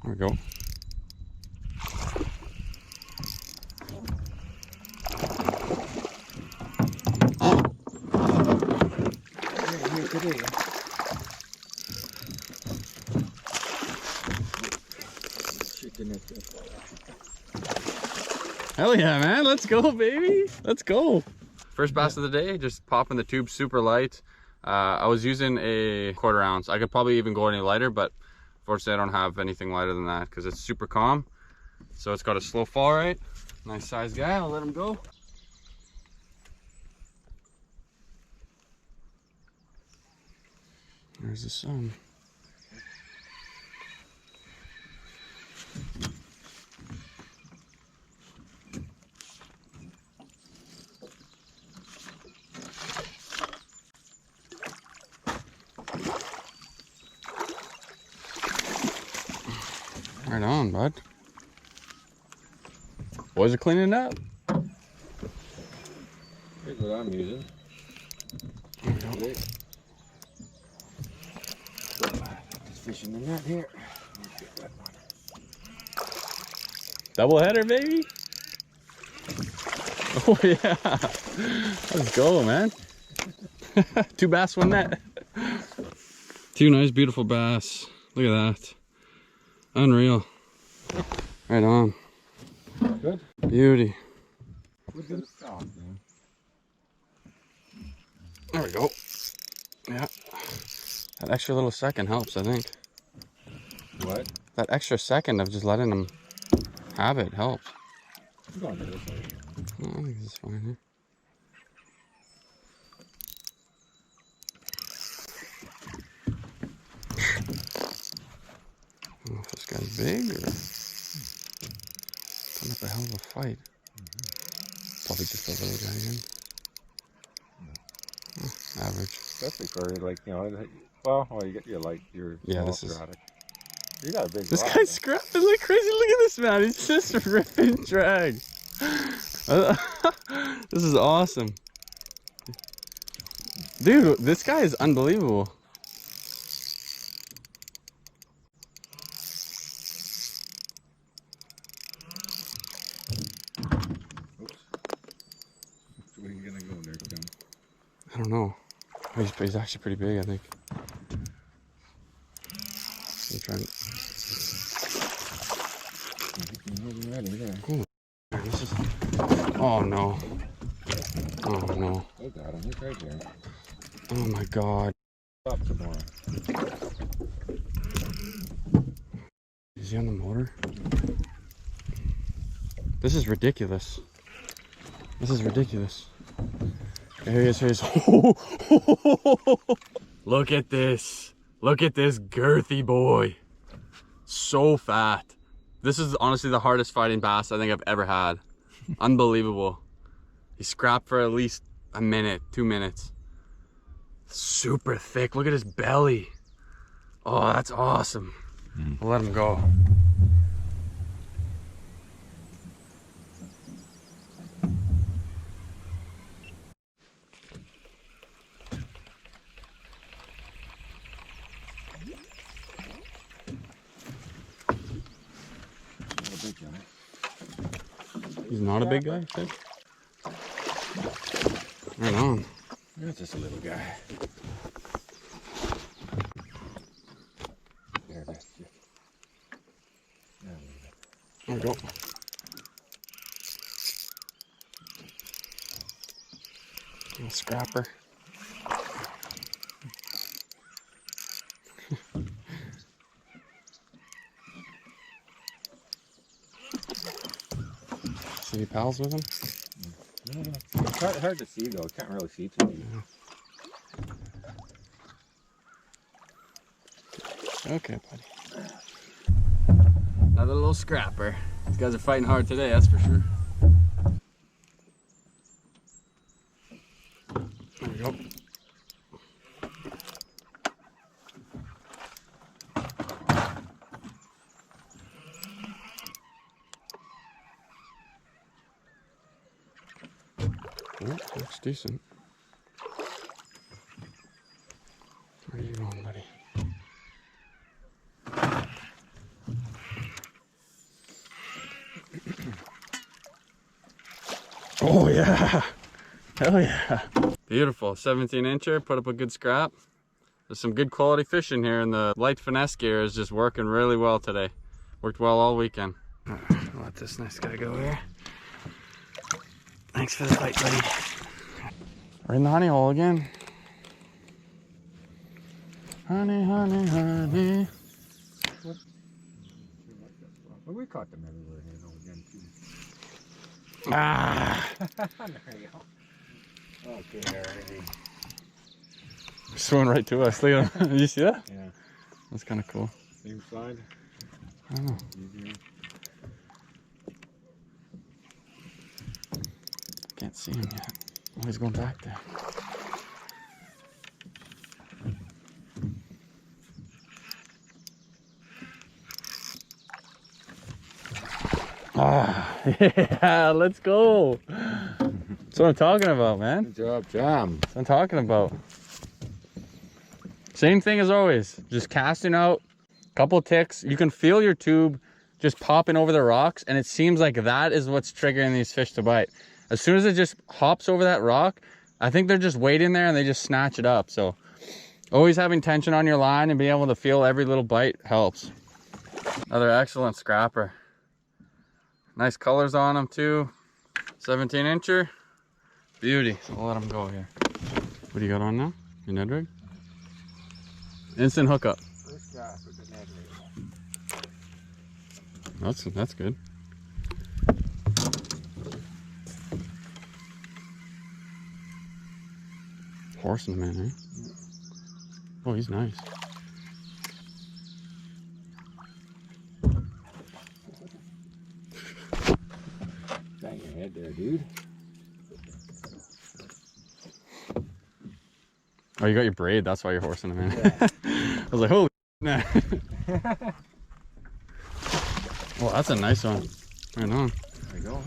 There we go. Hell yeah, man. Let's go, baby. Let's go. First bass of the day, just popping the tube super light. I was using a 1/4 ounce. I could probably even go any lighter, but fortunately I don't have anything lighter than that because it's super calm. So it's got a slow fall rate. Nice size guy. I'll let him go. There's the sun. Right on, bud. Boys are cleaning up. Here's what I'm using. Just fishing the net here. Double header, baby. Oh yeah. Let's go, man. 2 bass, 1 net. 2 nice, beautiful bass. Look at that. Unreal. Right on. Good. Beauty. Good stuff, man. There we go. Yeah. That extra little second helps, I think. What? That extra second of just letting them have it helps. I'm going to this side. Oh, I think this is fine here. I don't know if this guy's big or putting up a hell of a fight. Probably just a little guy again. Oh, average. Especially for like, you know, well, you get your like your Yeah, small this is. sporadic. You got a big. This rod, guy's scrapping like crazy. Look at this man. He's just ripping drag. This is awesome. Dude, this guy is unbelievable. Oops. Where are you gonna go there, Tim? I don't know. He's actually pretty big, I think. I'm trying. Ready there. Oh, this is. Oh no. Oh no. I got him. He's right there. Oh my god. Stop some more. Is he on the motor? This is ridiculous. This is ridiculous. Here he is, here he is. Look at this. Look at this girthy boy. So fat. This is honestly the hardest fighting bass I think I've ever had. Unbelievable. He scrapped for at least a minute, 2 minutes. Super thick. Look at his belly. Oh, that's awesome. I'll let him go. He's not a big guy, you think? Right on. That's just a little guy. There it is. There we go. A scrapper. See any pals with him? It's hard to see though. Can't really see too deep. Okay, buddy. Another little scrapper. These guys are fighting hard today, that's for sure. There we go. Oh, looks decent. Where are you going, buddy? Oh yeah. Hell yeah. Beautiful. 17-incher. Put up a good scrap. There's some good quality fish in here, and the light finesse gear is just working really well today. Worked well all weekend. I'll let this nice guy go here. Thanks for the fight, buddy. We're in the honey hole again. Honey, honey, honey. Well, we caught them everywhere here though again too. Ah! There you go. Okay, alrighty. Swimming right to us. Look at him. You see that? Yeah. That's kind of cool. Same side. I don't know. Easier. Can't see him yet. Oh, he's going back there. Ah, yeah, let's go. That's what I'm talking about, man. Good job, Jam. That's what I'm talking about. Same thing as always. Just casting out, couple ticks. You can feel your tube just popping over the rocks, and it seems like that is what's triggering these fish to bite. As soon as it just hops over that rock, I think they're just waiting there and they just snatch it up. So always having tension on your line and being able to feel every little bite helps. Another excellent scrapper. Nice colors on them too. 17-incher. Beauty. So we'll let them go here. What do you got on now? Your Ned rig? Instant hookup. First cast with the Ned rig. That's good. Horsing man, eh? Oh, he's nice. Bang your head there, dude. Oh, you got your braid. That's why you're horsing him, man. Yeah. I was like, holy nah. Oh, that's a nice one. Right on. There we go.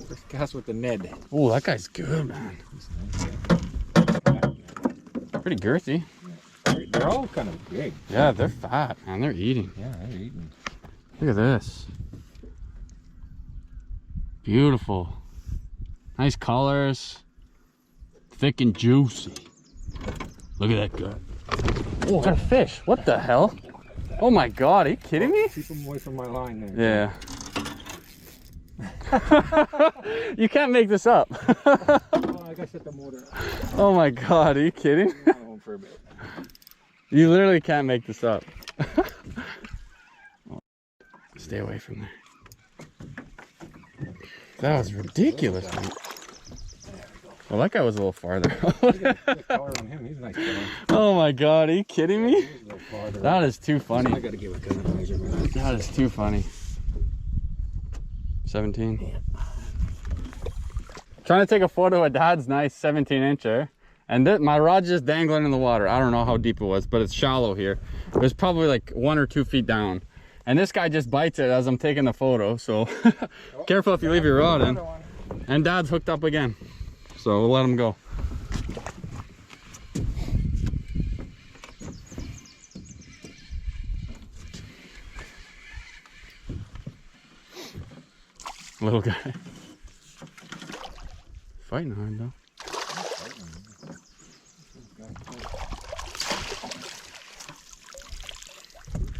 First cast with the Ned. Oh, that guy's good, man. Pretty girthy. They're all kind of big. Yeah, they're fat, man. They're eating. Yeah, they're eating. Look at this. Beautiful. Nice colors. Thick and juicy. Look at that guy. Oh, I got a fish. What the hell? Oh my God, are you kidding me? Keep them away from my line there. Yeah. You can't make this up. Oh, I gotta set the motor up. Oh my God, are you kidding? I'm home for a bit. You literally can't make this up. Stay away from there. That was ridiculous, man. Well, that guy was a little farther. Color on him. He's a nice color. Oh my God, are you kidding me? He's a little farther. That is too funny. I gotta give a gun measurement. That is too funny. 17. Trying to take a photo of Dad's nice 17-incher, and my rod's just dangling in the water. I don't know how deep it was, but it's shallow here. It was probably like 1 or 2 feet down. And this guy just bites it as I'm taking the photo, so careful if you leave your rod in. And Dad's hooked up again, so we'll let him go. Little guy. Fighting hard though.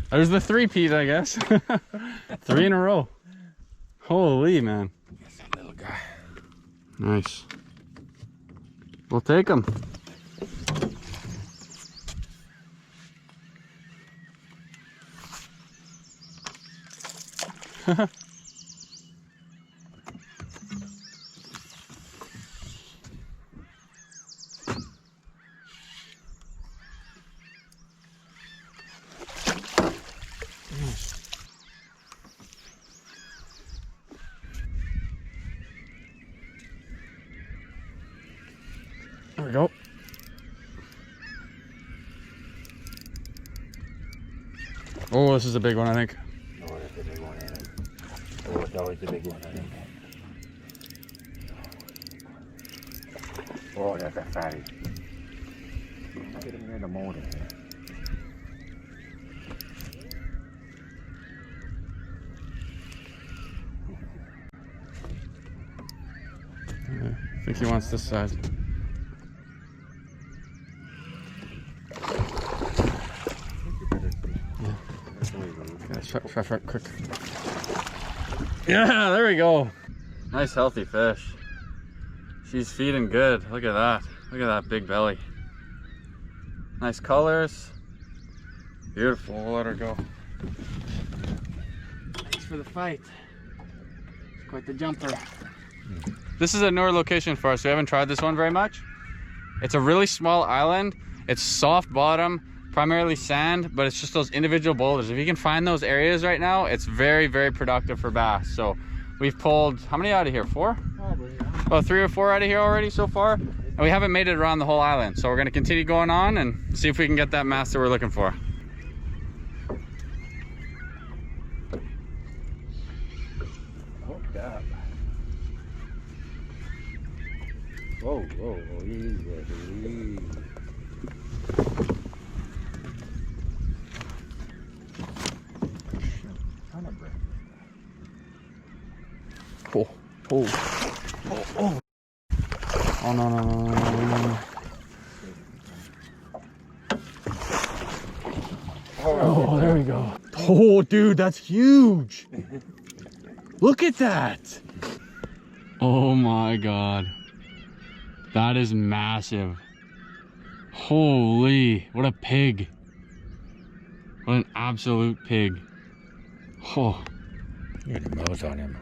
There's the 3-peat, I guess. 3 in a row. Holy man. Yes, that little guy. Nice. We'll take him. There we go. Oh, this is a big one, I think. Oh, that's a big one, I think. Oh, it's always the big one, I think. Oh, that's a fatty. Get him near the motor here. think he wants this side. Yeah. Shut, quick. Yeah, there we go. Nice healthy fish. She's feeding good. Look at that. Look at that big belly. Nice colors. Beautiful. We'll let her go. Thanks for the fight. It's quite the jumper. This is a newer location for us. We haven't tried this one very much. It's a really small island. It's soft bottom, primarily sand, but it's just those individual boulders. If you can find those areas right now, it's very, very productive for bass. So we've pulled, how many out of here? 4? Probably, yeah. About 3 or 4 out of here already so far. And we haven't made it around the whole island. So we're gonna continue going on and see if we can get that mass that we're looking for. Hooked up. Whoa, whoa, whoa, easy. Ton of bread. Oh, oh, oh, oh. Oh, no. Oh, there we go. Oh, dude, that's huge. Look at that. Oh my God. That is massive. Holy, what a pig. What an absolute pig. Oh. Look at the nose on him.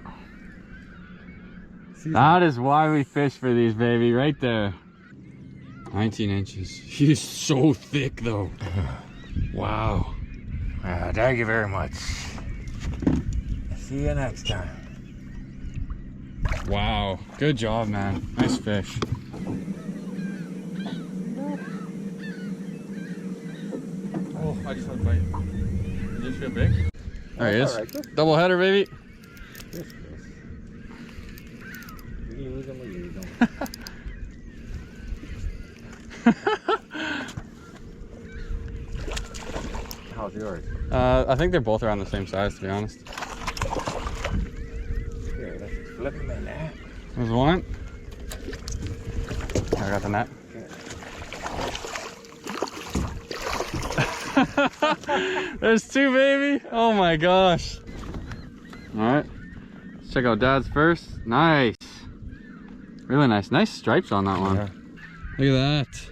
That is why we fish for these, baby, right there. 19 inches. He's so thick though. Wow. Thank you very much. See you next time. Wow. Good job, man. Nice fish. Oh, I just had a bite. Did you feel big? There he is. Right, double header, baby. Yes. We lose him, we lose him. How's yours? I think they're both around the same size, to be honest. Here, let's just flip him in there. There's one. I got the net. There's 2, baby. Oh my gosh. All right, let's check out Dad's first. Nice. Really nice. Nice stripes on that one. Yeah. Look at that.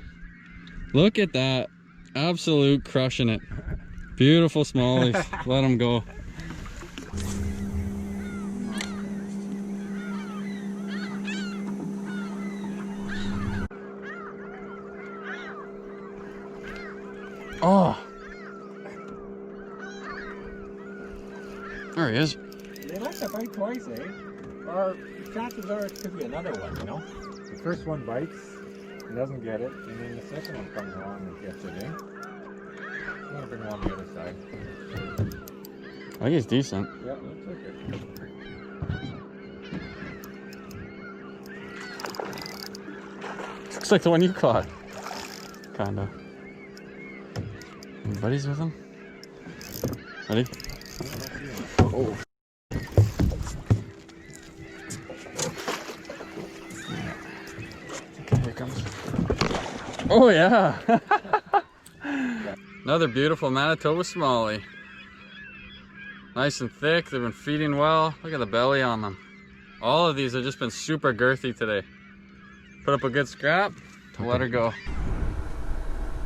Look at that. Absolute crushing it. Beautiful smallies. Let them go. Oh. There he is. They like to bite twice, eh? Or chances are it could be another one, you know? The first one bites, he doesn't get it, and then the second one comes along and gets it, eh? I'm gonna bring one on the other side. I think he's decent. Yeah, looks like it. Looks like the one you caught. Kinda. Any buddies with him? Ready? Oh. Okay, here it comes. Oh yeah! Another beautiful Manitoba smallie. Nice and thick, they've been feeding well. Look at the belly on them. All of these have just been super girthy today. Put up a good scrap, let her go.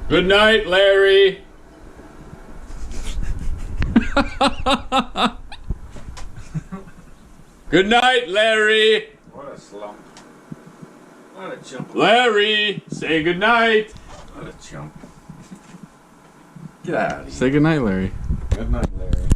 Good night, Larry! Good night, Larry! What a slump. What a chump. Larry! Say good night! What a chump. Get out of here. Say good night, Larry. Good night, Larry.